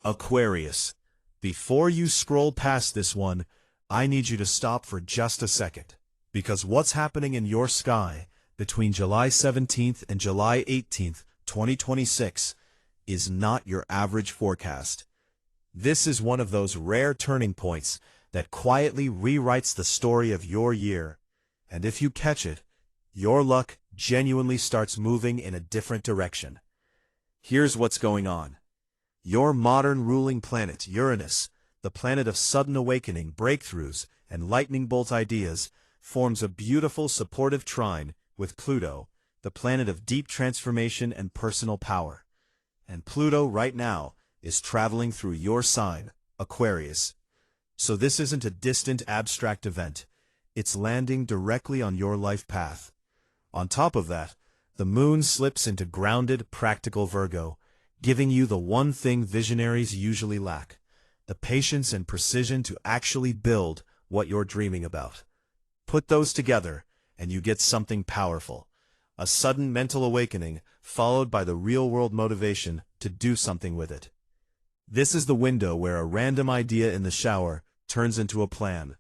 Aquarius. Before you scroll past this one, I need you to stop for just a second. Because what's happening in your sky between July 17th and July 18th, 2026, is not your average forecast. This is one of those rare turning points that quietly rewrites the story of your year. And if you catch it, your luck genuinely starts moving in a different direction. Here's what's going on. Your modern ruling planet, Uranus, the planet of sudden awakening, breakthroughs, and lightning bolt ideas, forms a beautiful supportive trine with Pluto, the planet of deep transformation and personal power. And Pluto right now is traveling through your sign, Aquarius. So this isn't a distant abstract event. It's landing directly on your life path. On top of that, the moon slips into grounded, practical Virgo, giving you the one thing visionaries usually lack: the patience and precision to actually build what you're dreaming about. Put those together, and you get something powerful. A sudden mental awakening, followed by the real-world motivation to do something with it. This is the window where a random idea in the shower turns into a plan,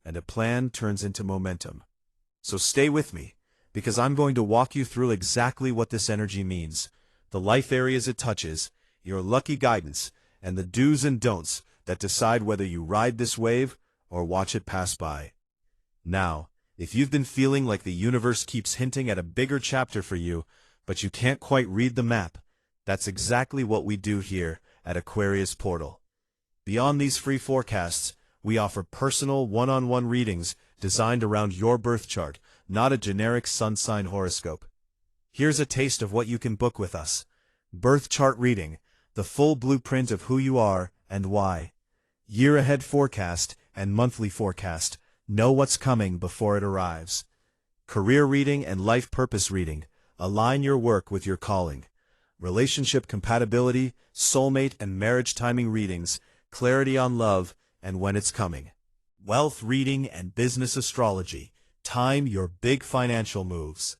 and a plan turns into momentum. So stay with me, because I'm going to walk you through exactly what this energy means, the life areas it touches, your lucky guidance, and the do's and don'ts that decide whether you ride this wave or watch it pass by. Now, if you've been feeling like the universe keeps hinting at a bigger chapter for you, but you can't quite read the map, that's exactly what we do here at Aquarius Portal. Beyond these free forecasts, we offer personal one-on-one readings designed around your birth chart, not a generic sun sign horoscope. Here's a taste of what you can book with us. Birth chart reading, the full blueprint of who you are and why. Year-ahead forecast and monthly forecast. Know what's coming before it arrives. Career reading and life purpose reading. Align your work with your calling. Relationship compatibility, soulmate and marriage timing readings. Clarity on love and when it's coming. Wealth reading and business astrology. Time your big financial moves.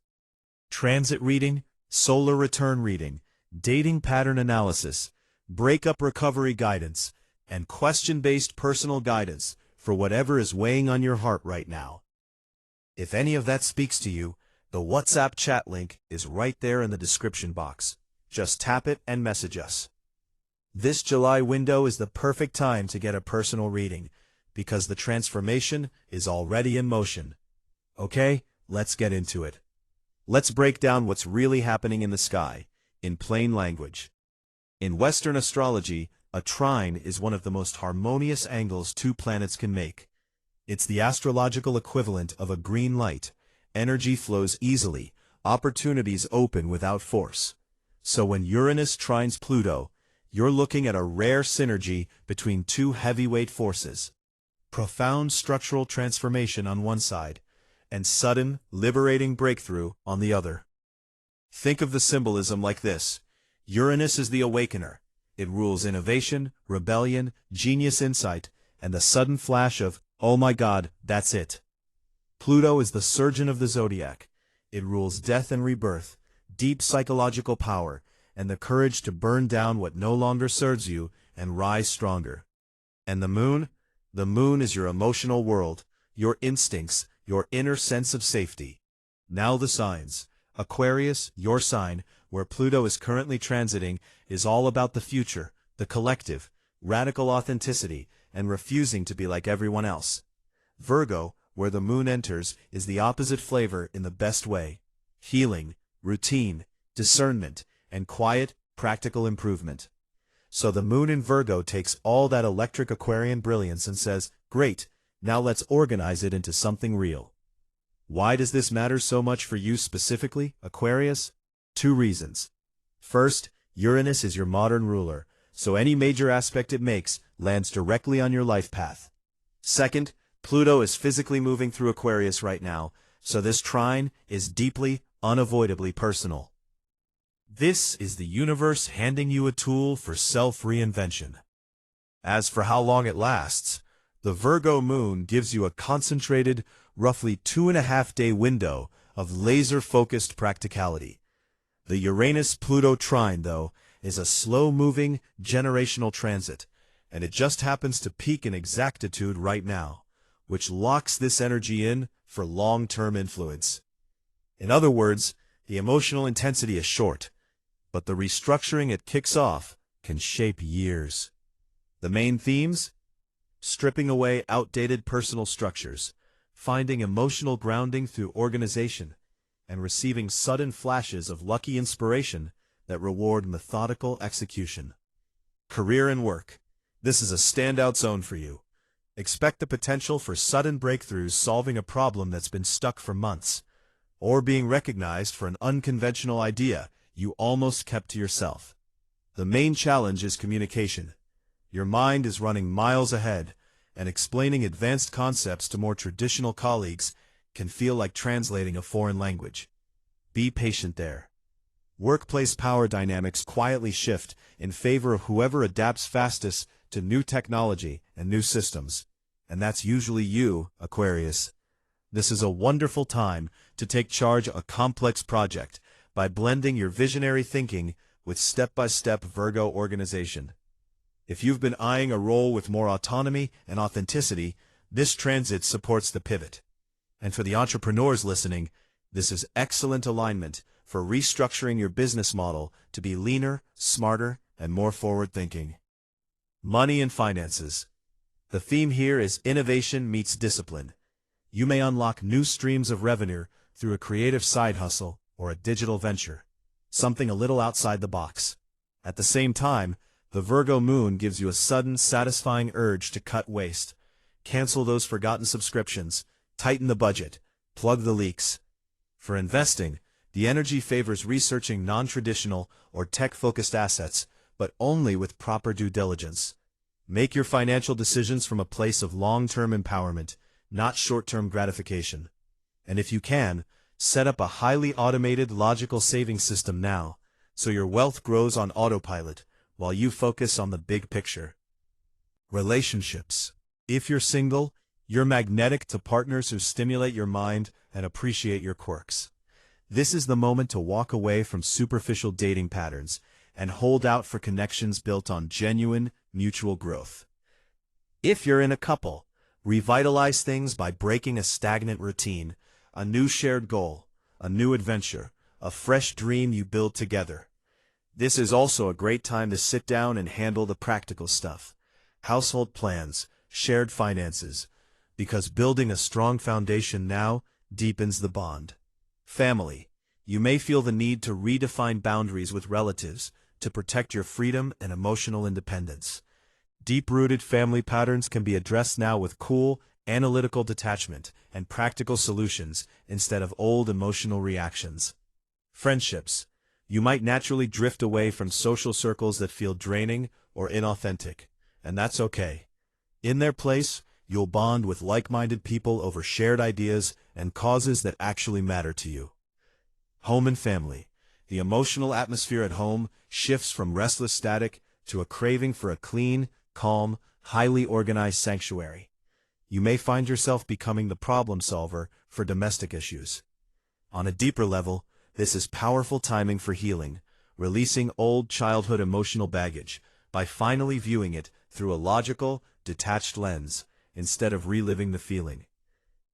Transit reading, solar return reading, dating pattern analysis, breakup recovery guidance, and question-based personal guidance for whatever is weighing on your heart right now. If any of that speaks to you, the WhatsApp chat link is right there in the description box. Just tap it and message us. This July window is the perfect time to get a personal reading, because the transformation is already in motion. Okay, let's get into it. Let's break down what's really happening in the sky, in plain language. In Western astrology, a trine is one of the most harmonious angles two planets can make. It's the astrological equivalent of a green light. Energy flows easily, opportunities open without force. So when Uranus trines Pluto, you're looking at a rare synergy between two heavyweight forces. Profound structural transformation on one side, and sudden, liberating breakthrough on the other. Think of the symbolism like this. Uranus is the awakener. It rules innovation, rebellion, genius insight, and the sudden flash of, oh my God, that's it. Pluto is the surgeon of the zodiac. It rules death and rebirth, deep psychological power, and the courage to burn down what no longer serves you and rise stronger. And the moon? The moon is your emotional world, your instincts, your inner sense of safety. Now the signs. Aquarius, your sign, where Pluto is currently transiting, is all about the future, the collective, radical authenticity, and refusing to be like everyone else. Virgo, where the moon enters, is the opposite flavor in the best way. Healing, routine, discernment, and quiet, practical improvement. So the moon in Virgo takes all that electric Aquarian brilliance and says, great, now let's organize it into something real. Why does this matter so much for you specifically, Aquarius? Two reasons. First, Uranus is your modern ruler, so any major aspect it makes lands directly on your life path. Second, Pluto is physically moving through Aquarius right now, so this trine is deeply, unavoidably personal. This is the universe handing you a tool for self-reinvention. As for how long it lasts, the Virgo moon gives you a concentrated, roughly 2.5-day window of laser-focused practicality. The Uranus-Pluto trine, though, is a slow-moving, generational transit, and it just happens to peak in exactitude right now, which locks this energy in for long-term influence. In other words, the emotional intensity is short, but the restructuring it kicks off can shape years. The main themes? Stripping away outdated personal structures, finding emotional grounding through organization, and receiving sudden flashes of lucky inspiration that reward methodical execution. Career and work. This is a standout zone for you. Expect the potential for sudden breakthroughs solving a problem that's been stuck for months, or being recognized for an unconventional idea you almost kept to yourself. The main challenge is communication. Your mind is running miles ahead, and explaining advanced concepts to more traditional colleagues can feel like translating a foreign language. Be patient there. Workplace power dynamics quietly shift in favor of whoever adapts fastest to new technology and new systems, and that's usually you, Aquarius. This is a wonderful time to take charge of a complex project by blending your visionary thinking with step-by-step Virgo organization. If you've been eyeing a role with more autonomy and authenticity, this transit supports the pivot. And for the entrepreneurs listening, this is excellent alignment for restructuring your business model to be leaner, smarter, and more forward-thinking. Money and finances. The theme here is innovation meets discipline. You may unlock new streams of revenue through a creative side hustle or a digital venture, something a little outside the box. At the same time, the Virgo moon gives you a sudden, satisfying urge to cut waste, cancel those forgotten subscriptions, tighten the budget, plug the leaks. For investing, the energy favors researching non-traditional or tech-focused assets, but only with proper due diligence. Make your financial decisions from a place of long-term empowerment, not short-term gratification. And if you can, set up a highly automated, logical saving system now, so your wealth grows on autopilot, while you focus on the big picture. Relationships. If you're single, you're magnetic to partners who stimulate your mind and appreciate your quirks. This is the moment to walk away from superficial dating patterns and hold out for connections built on genuine, mutual growth. If you're in a couple, revitalize things by breaking a stagnant routine, a new shared goal, a new adventure, a fresh dream you build together. This is also a great time to sit down and handle the practical stuff, household plans, shared finances, because building a strong foundation now deepens the bond. Family. You may feel the need to redefine boundaries with relatives to protect your freedom and emotional independence. Deep-rooted family patterns can be addressed now with cool, analytical detachment and practical solutions instead of old emotional reactions. Friendships. You might naturally drift away from social circles that feel draining or inauthentic, and that's okay. In their place, you'll bond with like-minded people over shared ideas and causes that actually matter to you. Home and family. The emotional atmosphere at home shifts from restless static to a craving for a clean, calm, highly organized sanctuary. You may find yourself becoming the problem solver for domestic issues. On a deeper level, this is powerful timing for healing, releasing old childhood emotional baggage by finally viewing it through a logical, detached lens instead of reliving the feeling.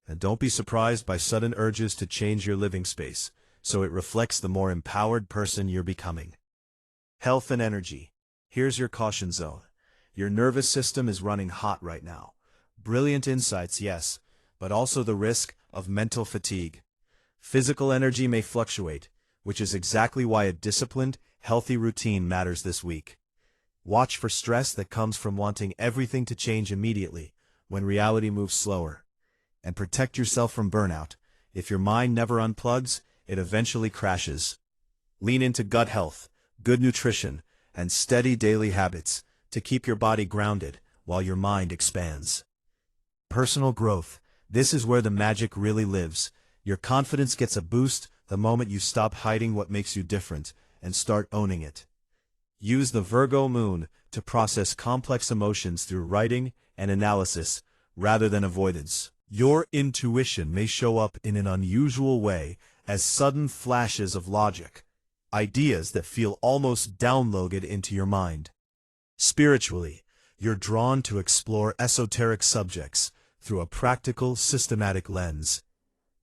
And don't be surprised by sudden urges to change your living space, so it reflects the more empowered person you're becoming. Health and energy. Here's your caution zone. Your nervous system is running hot right now. Brilliant insights, yes, but also the risk of mental fatigue. Physical energy may fluctuate, which is exactly why a disciplined, healthy routine matters this week. Watch for stress that comes from wanting everything to change immediately when reality moves slower. And protect yourself from burnout. If your mind never unplugs, it eventually crashes. Lean into gut health, good nutrition, and steady daily habits to keep your body grounded while your mind expands. Personal growth. This is where the magic really lives. Your confidence gets a boost the moment you stop hiding what makes you different and start owning it. Use the Virgo moon to process complex emotions through writing and analysis rather than avoidance. Your intuition may show up in an unusual way as sudden flashes of logic, ideas that feel almost downloaded into your mind. Spiritually, you're drawn to explore esoteric subjects through a practical, systematic lens,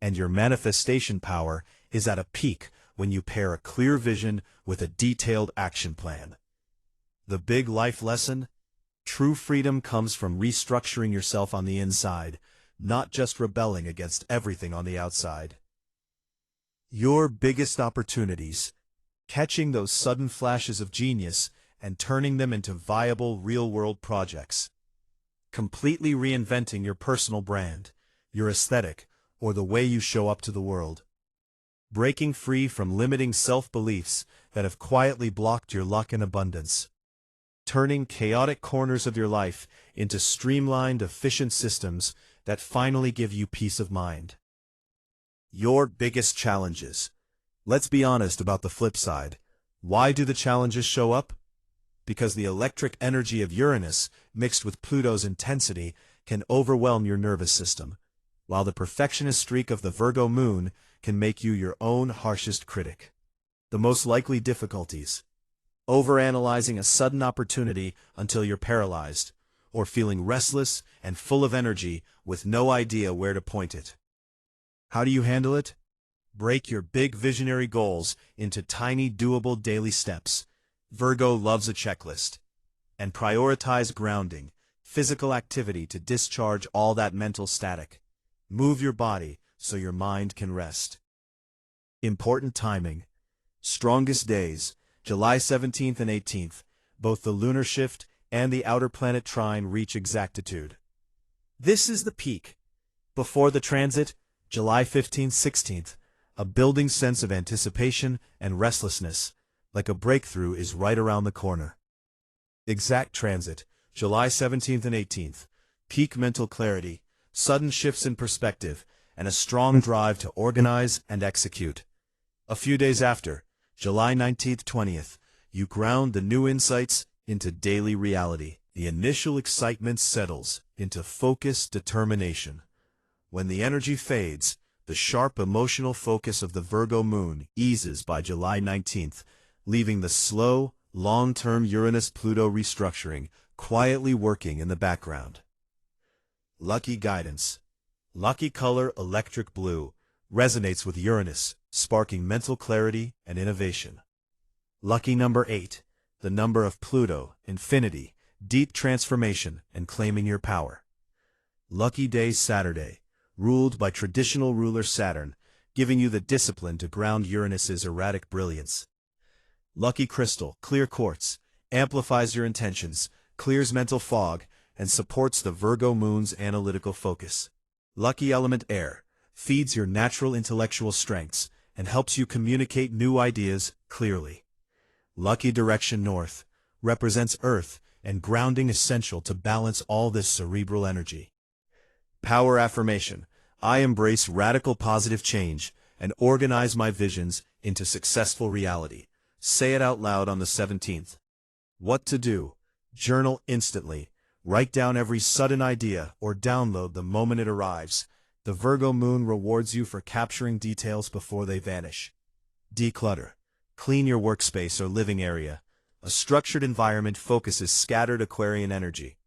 and your manifestation power is at a peak when you pair a clear vision with a detailed action plan. The big life lesson? True freedom comes from restructuring yourself on the inside, not just rebelling against everything on the outside. Your biggest opportunities: catching those sudden flashes of genius and turning them into viable real-world projects. Completely reinventing your personal brand, your aesthetic, or the way you show up to the world. Breaking free from limiting self-beliefs that have quietly blocked your luck and abundance. Turning chaotic corners of your life into streamlined, efficient systems that finally give you peace of mind. Your biggest challenges. Let's be honest about the flip side. Why do the challenges show up? Because the electric energy of Uranus, mixed with Pluto's intensity, can overwhelm your nervous system, while the perfectionist streak of the Virgo moon can make you your own harshest critic. The most likely difficulties: overanalyzing a sudden opportunity until you're paralyzed, or feeling restless and full of energy with no idea where to point it. How do you handle it? Break your big visionary goals into tiny, doable daily steps. Virgo loves a checklist. And prioritize grounding, physical activity to discharge all that mental static. Move your body so your mind can rest. Important timing. Strongest days: July 17th and 18th. Both the lunar shift and the outer planet trine reach exactitude. This is the peak. Before the transit, July 15th, 16th, a building sense of anticipation and restlessness, like a breakthrough, is right around the corner. Exact transit, July 17th and 18th, peak mental clarity, sudden shifts in perspective, and a strong drive to organize and execute. A few days after, July 19th, 20th, you ground the new insights into daily reality. The initial excitement settles into focused determination. When the energy fades, the sharp emotional focus of the Virgo moon eases by July 19th, leaving the slow, long-term Uranus-Pluto restructuring quietly working in the background. Lucky guidance. Lucky color electric blue resonates with Uranus, sparking mental clarity and innovation. Lucky number 8, the number of Pluto, infinity, deep transformation, and claiming your power. Lucky day Saturday, ruled by traditional ruler Saturn, giving you the discipline to ground Uranus's erratic brilliance. Lucky crystal, clear quartz, amplifies your intentions, clears mental fog, and supports the Virgo moon's analytical focus. Lucky element air, feeds your natural intellectual strengths and helps you communicate new ideas clearly. Lucky direction north, represents earth and grounding essential to balance all this cerebral energy. Power affirmation. I embrace radical positive change and organize my visions into successful reality. Say it out loud on the 17th. What to do? Journal instantly. Write down every sudden idea or download the moment it arrives. The Virgo moon rewards you for capturing details before they vanish. Declutter. Clean your workspace or living area. A structured environment focuses scattered Aquarian energy.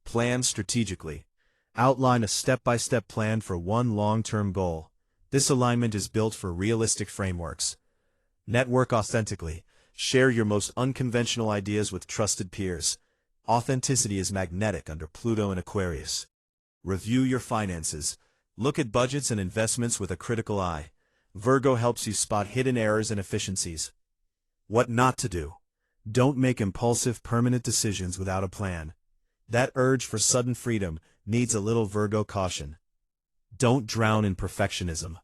Plan strategically. Outline a step-by-step plan for one long-term goal. This alignment is built for realistic frameworks. Network authentically. Share your most unconventional ideas with trusted peers. Authenticity is magnetic under Pluto and Aquarius. Review your finances. Look at budgets and investments with a critical eye. Virgo helps you spot hidden errors and efficiencies. What not to do? Don't make impulsive, permanent decisions without a plan. That urge for sudden freedom needs a little Virgo caution. Don't drown in perfectionism.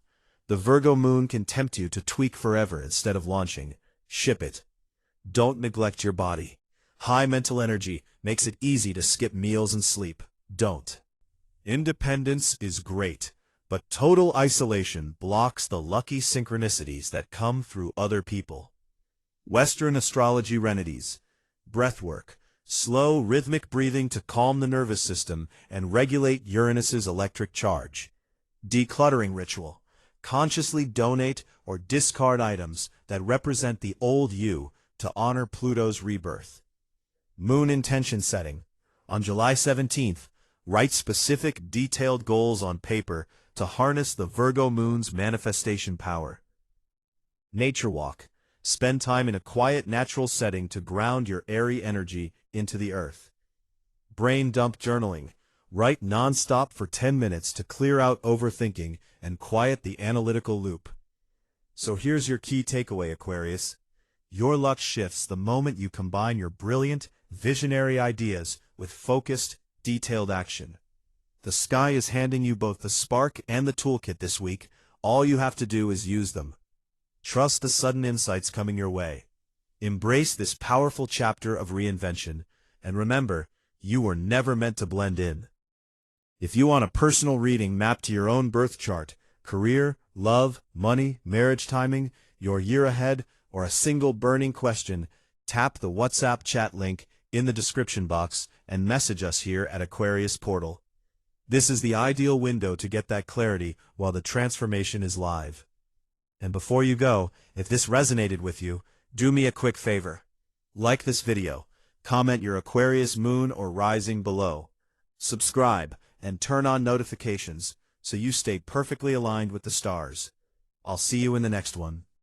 The Virgo moon can tempt you to tweak forever instead of launching. Ship it. Don't neglect your body. High mental energy makes it easy to skip meals and sleep. Don't. Independence is great, but total isolation blocks the lucky synchronicities that come through other people. Western Astrology remedies. Breathwork. Slow, rhythmic breathing to calm the nervous system and regulate Uranus's electric charge. Decluttering ritual. Consciously donate or discard items that represent the old you to honor Pluto's rebirth. Moon intention setting. On July 17th, write specific, detailed goals on paper to harness the Virgo moon's manifestation power. Nature walk. Spend time in a quiet, natural setting to ground your airy energy into the earth. Brain dump journaling. Write non-stop for 10 minutes to clear out overthinking and quiet the analytical loop. So here's your key takeaway, Aquarius. Your luck shifts the moment you combine your brilliant, visionary ideas with focused, detailed action. The sky is handing you both the spark and the toolkit this week. All you have to do is use them. Trust the sudden insights coming your way. Embrace this powerful chapter of reinvention, and remember, you were never meant to blend in. If you want a personal reading mapped to your own birth chart, career, love, money, marriage timing, your year ahead, or a single burning question, tap the WhatsApp chat link in the description box and message us here at Aquarius Portal. This is the ideal window to get that clarity while the transformation is live. And before you go, if this resonated with you, do me a quick favor. Like this video, comment your Aquarius moon or rising below. Subscribe and turn on notifications so you stay perfectly aligned with the stars. I'll see you in the next one.